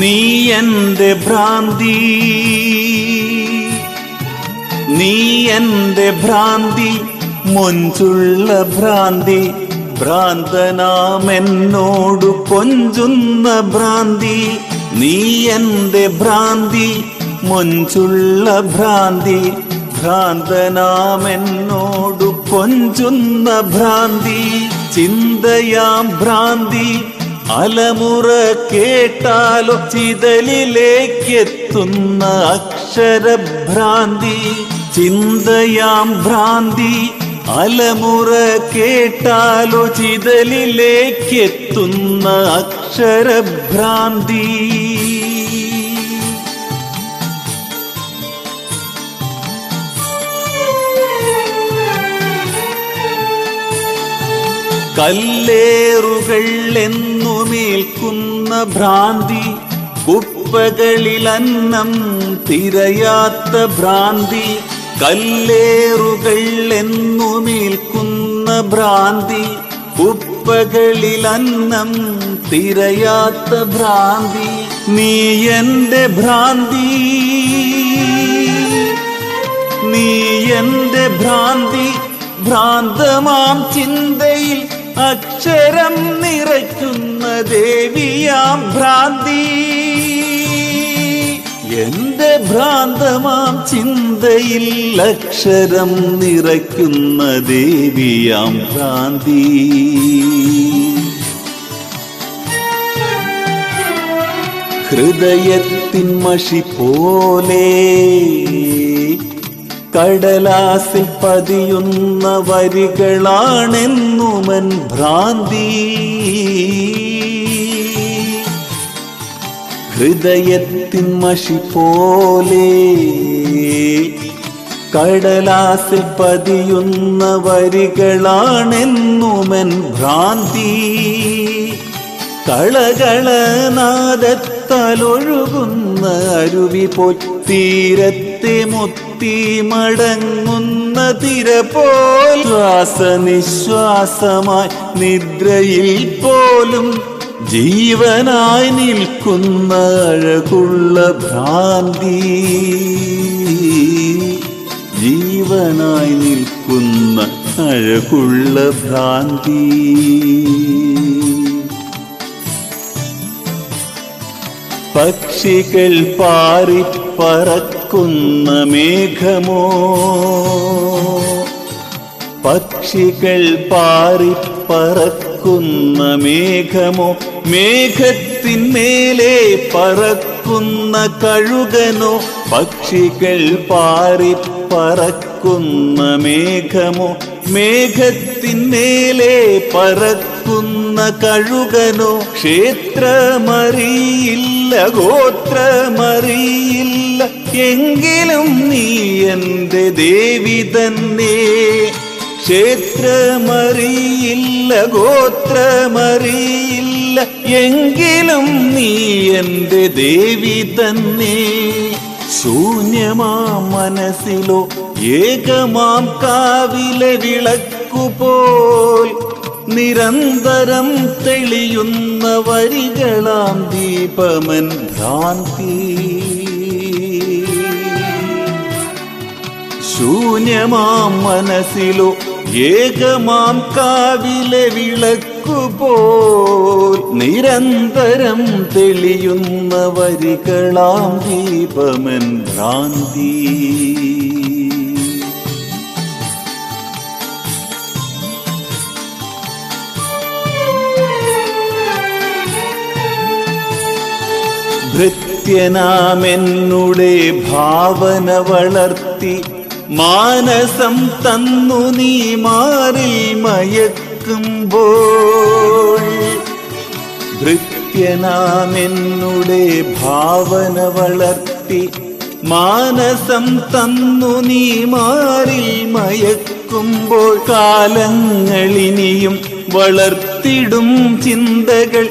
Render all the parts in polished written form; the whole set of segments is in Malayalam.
നീ എന്റെ ഭ്രാന്തി, നീ എന്റെ ഭ്രാന്തി, മൊഞ്ചുള്ള ഭ്രാന്തി, ഭ്രാന്തനാമെന്നോടു കൊഞ്ചുന്ന ഭ്രാന്തി. നീ എന്റെ ഭ്രാന്തി, മൊഞ്ചുള്ള ഭ്രാന്തി, ഭ്രാന്തനാമെന്നോടു കൊഞ്ചുന്ന ഭ്രാന്തി. ചിന്തയാം ഭ്രാന്തി, അലമുറ കേട്ടാലോ ചിതലിലേക്കെത്തുന്ന അക്ഷരഭ്രാന്തി. ചിന്തയാം ഭ്രാന്തി, അലമുറ കേട്ടാലോ ചിതലിലേക്കെത്തുന്ന അക്ഷരഭ്രാന്തി. കല്ലേറുകൾ എന്നുമേൽക്കുന്ന ഭ്രാന്തി, കുപ്പകളിൽ അന്നം തിരയാത്ത ഭ്രാന്തി. കല്ലേറുകൾ എന്നുമേൽക്കുന്ന ഭ്രാന്തി, കുപ്പകളിൽ അന്നം തിരയാത്ത ഭ്രാന്തി. നീ എന്റെ ഭ്രാന്തി, നീ എന്റെ ഭ്രാന്തി, ഭ്രാന്തമാം ചിന്തയിൽ അക്ഷരം നിറയ്ക്കുന്ന ദേവിയാം ഭ്രാന്തി. എന്റെ ഭ്രാന്തമാം ചിന്തയിൽ അക്ഷരം നിറയ്ക്കുന്ന ദേവിയാം ഭ്രാന്തി. ഹൃദയത്തിൻ മഷി പോലെ കടലാസിൽ പതിയുന്ന വരികളാണെന്നുമൻ ഭ്രാന്തി. ഹൃദയത്തിൻ മഷി പോലെ കടലാസിൽ പതിയുന്ന വരികളാണെന്നുമൻ ഭ്രാന്തി. കളകളനാദത്താലൊഴുകുന്ന അരുവി പോൽ തീരത്തെ മുത്തി മടങ്ങുന്ന തിര പോൽ ശ്വാസനിശ്വാസമായി നിദ്രയിൽ പോലും ജീവനായി നിൽക്കുന്ന അഴകുള്ള ഭ്രാന്തി. ജീവനായി നിൽക്കുന്ന അഴകുള്ള ഭ്രാന്തി. പക്ഷികൾ പാറിപ്പറക്കുന്ന മേഘമോ, പക്ഷികൾ പാറിപ്പറക്കുന്ന മേഘമോ, മേഘത്തിന്മേലെ പറക്കുന്ന കഴുകനോ. പക്ഷികൾ പാറിപ്പറക്കുന്ന മേഘമോ, മേഘത്തിന്മേലെ പറക്കുന്ന കഴുകനോ. ക്ഷേത്രമറിയില്ല, ഗോത്രമറിയില്ല, എങ്കിലും നീ എന്റെ ദേവി തന്നെ. ക്ഷേത്രമറിയില്ല, ഗോത്രമറിയില്ല, എങ്കിലും നീ എന്റെ ദേവി തന്നെ. ശൂന്യമാം മനസ്സിലോ ഏകമാം കാവിലെ വിളക്കുപോൽ നിരന്തരം തെളിയുന്ന വരികളാം ദീപമൻ ഭ്രാന്തി. ശൂന്യമാം മനസ്സിലോ ഏകമാം കാവിലെ വിളക്കുപോൽ നിരന്തരം തെളിയുന്ന വരികളാം ദീപമൻ ഭ്രാന്തി. ഭൃത്യനാമെന്നുടെ ഭാവന വളർത്തി മാനസം തന്നു നീ മാറിൽ മയക്കുമ്പോൾ. ഭൃത്യനാമെന്നുടെ ഭാവന വളർത്തി മാനസം തന്നു നീ മാറിൽ മയക്കുമ്പോൾ. കാലങ്ങളിനിയും വളർത്തിടും ചിന്തകൾ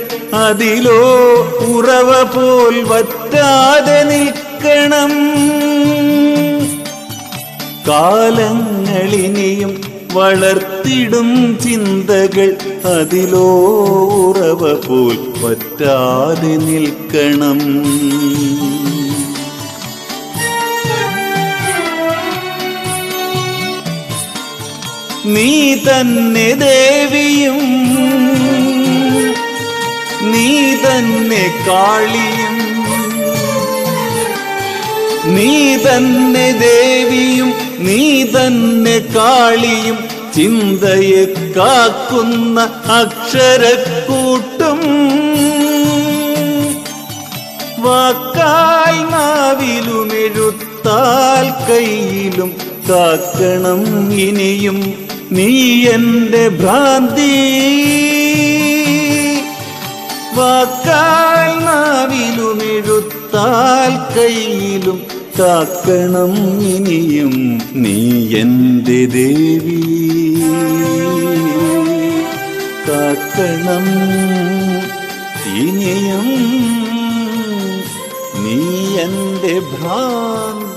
അതിലോ ഉറവ പോൽ വറ്റാതെ നിൽക്കണം. കാലങ്ങളിനിയും വളർത്തിടും ചിന്തകൾ അതിലോ ഉറവ പോൽ പറ്റാതെ നിൽക്കണം. നീ തന്നെ ദേവിയും നീ തന്നെ കാളിയും, നീ തന്നെ ദേവിയും നീ തന്നെ കാളിയും, ചിന്തയെ കാക്കുന്ന അക്ഷരക്കൂട്ടും. വാക്കാൽ നാവിലും എഴുത്താൽ കയ്യിലും കാക്കണം ഇനിയും നീ എന്റെ ഭ്രാന്തി. വാക്കാൽ നാവിലും എഴുത്താൽ കയ്യിലും കാക്കണം ഇനിയും നീ എന്റെ ദേവി. കാക്കണം ഇനിയും നീ എന്റെ ഭ്രാന്തി.